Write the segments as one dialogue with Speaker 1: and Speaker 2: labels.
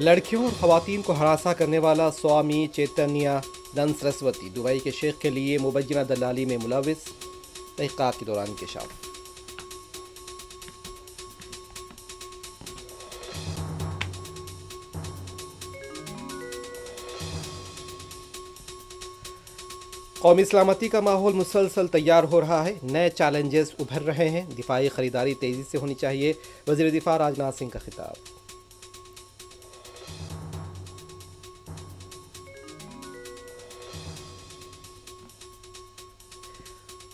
Speaker 1: लड़कियों और खवातीन को हरासा करने वाला स्वामी चैतन्यानंद सरस्वती दुबई के शेख के लिए मुबैना दलाली में मुलविस, तहक़ीक़ात के दौरान इंकशाफ। कौमी सलामती का माहौल मुसलसल तैयार हो रहा है, नए चैलेंजेस उभर रहे हैं, दिफाई खरीदारी तेज़ी से होनी चाहिए, वज़ीर दिफा राजनाथ सिंह का खिताब।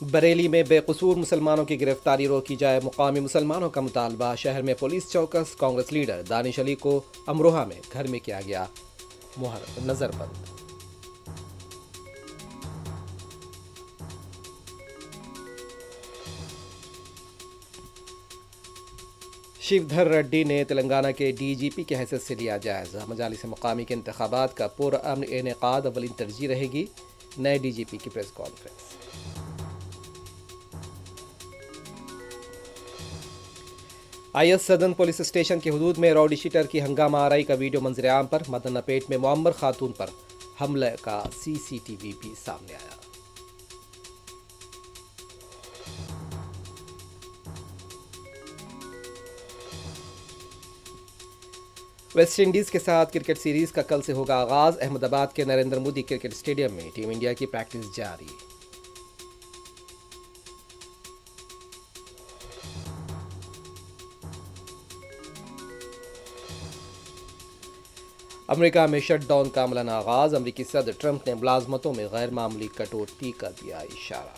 Speaker 1: बरेली में बेकसूर मुसलमानों की गिरफ्तारी रोकी जाए, मुकामी मुसलमानों का मुतालबा। शहर में पुलिस चौकस, कांग्रेस लीडर दानिश अली को अमरोहा में घर में किया गया नजरबंद। शिवधर रेड्डी ने तेलंगाना के डीजीपी की हैसियत से लिया जायजा। मजालिस मुकामी के इंतखाबात का पुरअमन इनेकाद अव्वलीन तरजीह रहेगी, नए डीजीपी की प्रेस कॉन्फ्रेंस। IS सदन पुलिस स्टेशन के हुदूद में राउडी शीटर की हंगामा आराई का वीडियो मंजर आम पर। मदनपेट में मुअम्मर खातून पर हमले का CCTV भी सामने आया। वेस्ट इंडीज के साथ क्रिकेट सीरीज का कल से होगा आगाज। अहमदाबाद के नरेंद्र मोदी क्रिकेट स्टेडियम में टीम इंडिया की प्रैक्टिस जारी। अमेरिका में शटडाउन का अमलन आगाज। अमेरिकी सदर ट्रंप ने मुलाजमतों में गैर मामूली कटौती का दिया इशारा।